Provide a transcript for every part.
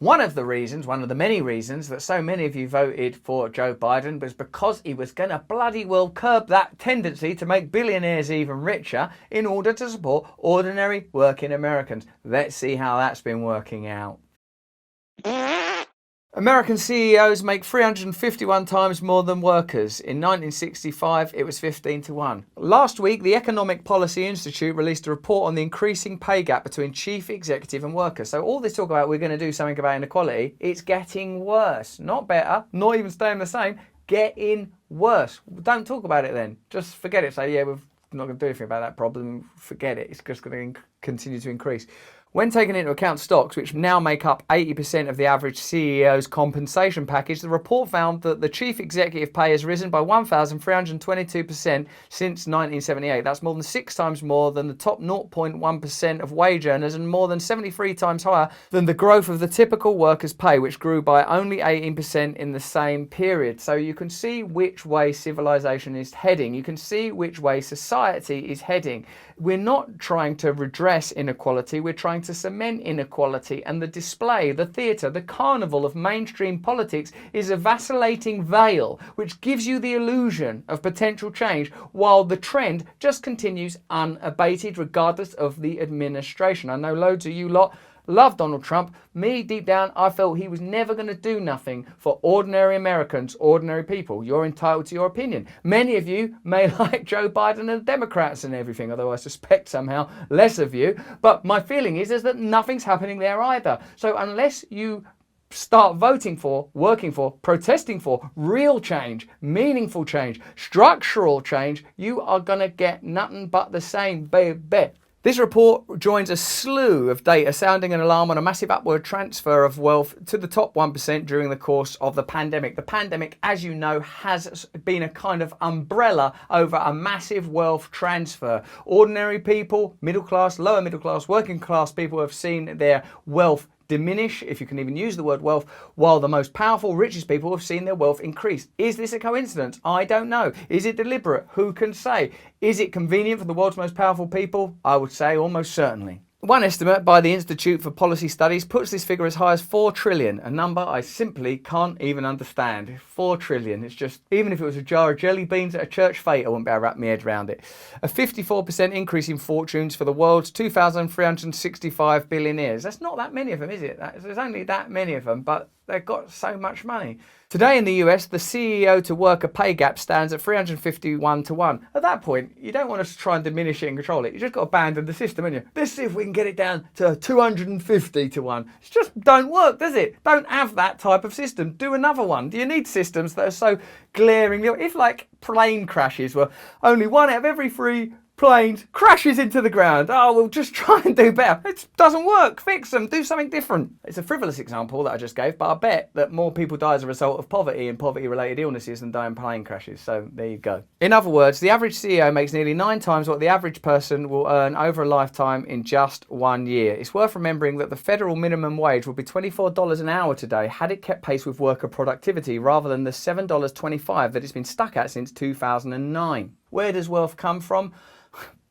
One of the many reasons that so many of you voted for Joe Biden was because he was going to bloody well curb that tendency to make billionaires even richer in order to support ordinary working Americans. Let's see how that's been working out. American CEOs make 351 times more than workers. In 1965, it was 15-1. Last week, the Economic Policy Institute released a report on the increasing pay gap between chief executive and workers. So all this talk about we're going to do something about inequality, it's getting worse. Not better, not even staying the same, getting worse. Don't talk about it then. Just forget it. Say, yeah, we're not going to do anything about that problem. Forget it. It's just going to continue to increase. When taking into account stocks, which now make up 80% of the average CEO's compensation package, the report found that the chief executive pay has risen by 1,322% since 1978. That's more than 6 times more than the top 0.1% of wage earners and more than 73 times higher than the growth of the typical worker's pay, which grew by only 18% in the same period. So you can see which way civilization is heading. You can see which way society is heading. We're not trying to redress inequality, we're trying to cement inequality, and the display, the theatre, the carnival of mainstream politics is a vacillating veil which gives you the illusion of potential change while the trend just continues unabated regardless of the administration. I know loads of you lot love Donald Trump. Me, deep down, I felt he was never going to do nothing for ordinary Americans, ordinary people. You're entitled to your opinion. Many of you may like Joe Biden and the Democrats and everything, although I suspect somehow less of you. But my feeling is that nothing's happening there either. So unless you start voting for, working for, protesting for real change, meaningful change, structural change, you are going to get nothing but the same, baby. This report joins a slew of data sounding an alarm on a massive upward transfer of wealth to the top 1% during the course of the pandemic. The pandemic, as you know, has been a kind of umbrella over a massive wealth transfer. Ordinary people, middle class, lower middle class, working class people have seen their wealth diminish, if you can even use the word wealth, while the most powerful, richest people have seen their wealth increase. Is this a coincidence? I don't know. Is it deliberate? Who can say? Is it convenient for the world's most powerful people? I would say almost certainly. One estimate by the Institute for Policy Studies puts this figure as high as 4 trillion, a number I simply can't even understand. 4 trillion. It's just, even if it was a jar of jelly beans at a church fete, I wouldn't be able to wrap my head around it. A 54% increase in fortunes for the world's 2,365 billionaires. That's not that many of them, is it? There's only that many of them, but they've got so much money. Today in the US, the CEO to worker pay gap stands at 351-1. At that point, you don't want us to try and diminish it and control it. You just got to abandon the system, haven't you? Let's see if we can get it down to 250-1. It just don't work, does it? Don't have that type of system. Do another one. Do you need systems that are so glaringly... If like plane crashes were only 1 out of every 3 planes crashes into the ground. Oh, we'll just try and do better. It doesn't work. Fix them. Do something different. It's a frivolous example that I just gave, but I bet that more people die as a result of poverty and poverty-related illnesses than die in plane crashes. So there you go. In other words, the average CEO makes nearly 9 times what the average person will earn over a lifetime in just 1 year. It's worth remembering that the federal minimum wage would be $24 an hour today had it kept pace with worker productivity rather than the $7.25 that it's been stuck at since 2009. Where does wealth come from?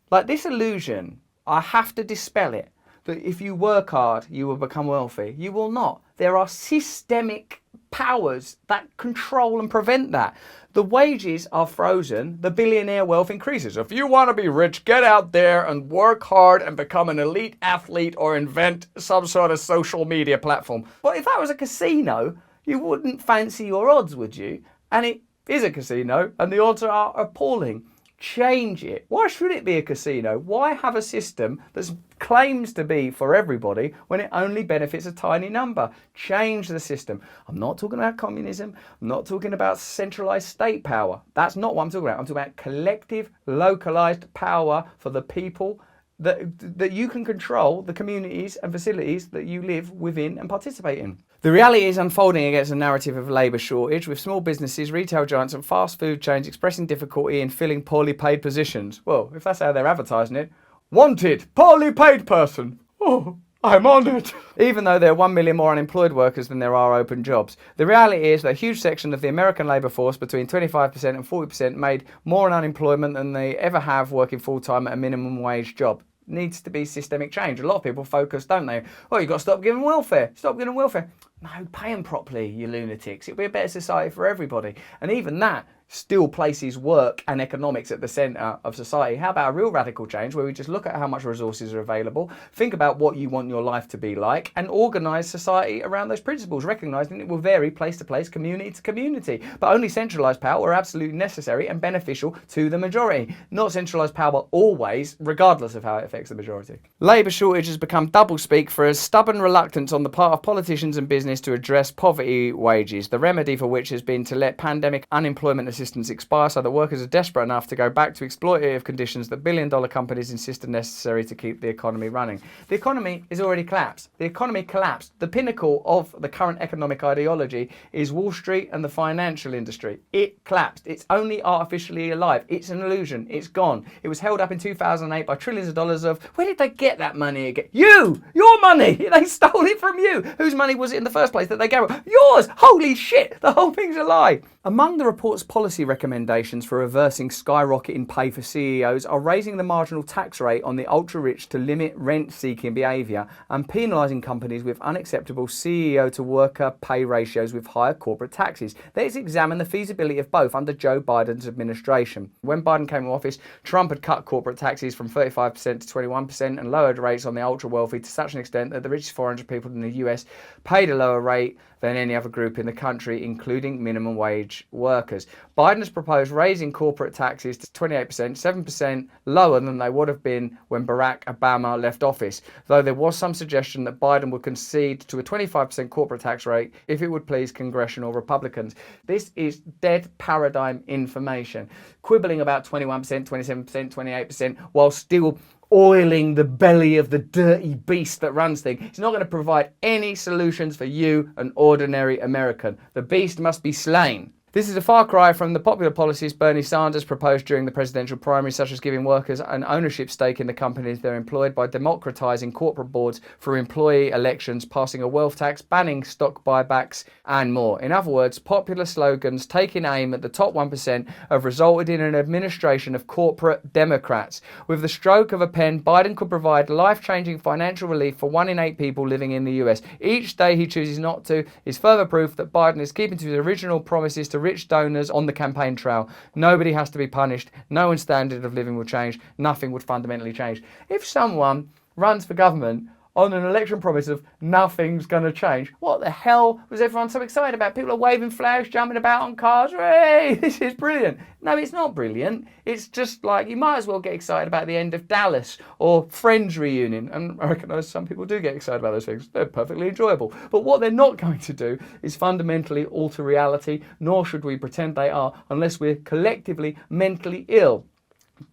Like this illusion, I have to dispel it, that if you work hard, you will become wealthy. You will not. There are systemic powers that control and prevent that. The wages are frozen, the billionaire wealth increases. If you want to be rich, get out there and work hard and become an elite athlete or invent some sort of social media platform. But if that was a casino, you wouldn't fancy your odds, would you? And it is a casino, and the odds are appalling. Change it. Why should it be a casino? Why have a system that claims to be for everybody when it only benefits a tiny number? Change the system. I'm not talking about communism. I'm not talking about centralized state power. That's not what I'm talking about. I'm talking about collective, localized power for the people that you can control the communities and facilities that you live within and participate in. The reality is unfolding against a narrative of labour shortage, with small businesses, retail giants and fast food chains expressing difficulty in filling poorly paid positions. Well, if that's how they're advertising it, wanted, poorly paid person. Oh, I'm honoured. Even though there are 1 million more unemployed workers than there are open jobs. The reality is that a huge section of the American labour force, between 25% and 40%, made more in unemployment than they ever have working full-time at a minimum wage job. needs to be systemic change. A lot of people focus, don't they? Well, you've got to stop giving welfare. Stop giving welfare. No, pay them properly, you lunatics. It'll be a better society for everybody. And even that still places work and economics at the centre of society. How about a real radical change where we just look at how much resources are available, think about what you want your life to be like, and organise society around those principles, recognising it will vary place to place, community to community. But only centralised power are absolutely necessary and beneficial to the majority. Not centralised power always, regardless of how it affects the majority. Labour shortage has become doublespeak for a stubborn reluctance on the part of politicians and business to address poverty wages, the remedy for which has been to let pandemic unemployment assistance expire so that workers are desperate enough to go back to exploitative conditions that billion-dollar companies insist are necessary to keep the economy running. The economy is already collapsed. The economy collapsed. The pinnacle of the current economic ideology is Wall Street and the financial industry. It collapsed. It's only artificially alive. It's an illusion. It's gone. It was held up in 2008 by trillions of dollars of, where did they get that money again? You! Your money! They stole it from you! Whose money was it in the first place that they gave? Yours! Holy shit! The whole thing's a lie! Among the report's policy recommendations for reversing skyrocketing pay for CEOs are raising the marginal tax rate on the ultra-rich to limit rent-seeking behaviour and penalising companies with unacceptable CEO-to-worker pay ratios with higher corporate taxes. Let's examine the feasibility of both under Joe Biden's administration. When Biden came to office, Trump had cut corporate taxes from 35% to 21% and lowered rates on the ultra-wealthy to such an extent that the richest 400 people in the US paid a lower rate than any other group in the country, including minimum wage workers. Biden has proposed raising corporate taxes to 28%, 7% lower than they would have been when Barack Obama left office, though there was some suggestion that Biden would concede to a 25% corporate tax rate if it would please congressional Republicans. This is dead paradigm information, quibbling about 21%, 27%, 28%, while still oiling the belly of the dirty beast that runs things. It's not going to provide any solutions for you, an ordinary American. The beast must be slain. This is a far cry from the popular policies Bernie Sanders proposed during the presidential primary, such as giving workers an ownership stake in the companies they're employed by democratising corporate boards through employee elections, passing a wealth tax, banning stock buybacks, and more. In other words, popular slogans taking aim at the top 1% have resulted in an administration of corporate Democrats. With the stroke of a pen, Biden could provide life-changing financial relief for 1 in 8 people living in the US. Each day he chooses not to is further proof that Biden is keeping to his original promises to rich donors on the campaign trail. Nobody has to be punished. No one's standard of living will change. Nothing would fundamentally change. If someone runs for government on an election promise of nothing's going to change, what the hell was everyone so excited about? People are waving flags, jumping about on cars. Hey, this is brilliant. No, it's not brilliant. It's just like, you might as well get excited about the end of Dallas or Friends reunion. And I recognise some people do get excited about those things. They're perfectly enjoyable. But what they're not going to do is fundamentally alter reality, nor should we pretend they are, unless we're collectively mentally ill,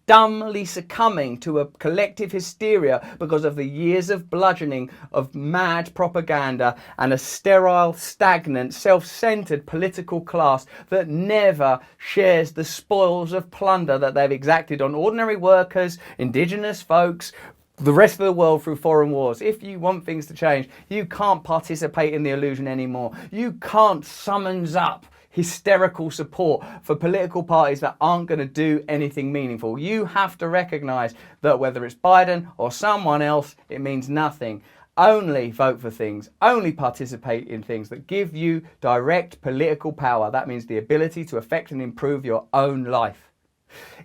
dumbly succumbing to a collective hysteria because of the years of bludgeoning of mad propaganda and a sterile, stagnant, self-centered political class that never shares the spoils of plunder that they've exacted on ordinary workers, indigenous folks, the rest of the world through foreign wars. If you want things to change, you can't participate in the illusion anymore. You can't summons up hysterical support for political parties that aren't going to do anything meaningful. You have to recognise that whether it's Biden or someone else, it means nothing. Only vote for things, only participate in things that give you direct political power. That means the ability to affect and improve your own life.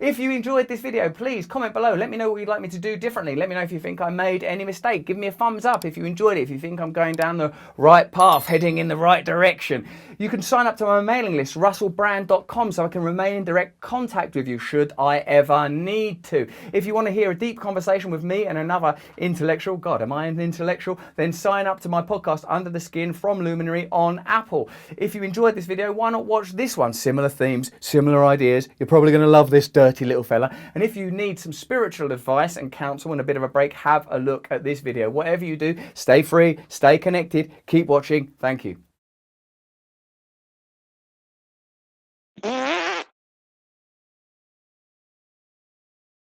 If you enjoyed this video, please comment below. Let me know what you'd like me to do differently. Let me know if you think I made any mistake. Give me a thumbs up if you enjoyed it, if you think I'm going down the right path, heading in the right direction. You can sign up to my mailing list, russellbrand.com, so I can remain in direct contact with you should I ever need to. If you want to hear a deep conversation with me and another intellectual, God, am I an intellectual? Then sign up to my podcast, Under the Skin, from Luminary on Apple. If you enjoyed this video, why not watch this one? Similar themes, similar ideas. You're probably going to love this dirty little fella. And if you need some spiritual advice and counsel and a bit of a break, have a look at this video. Whatever you do, stay free, stay connected, keep watching. Thank you.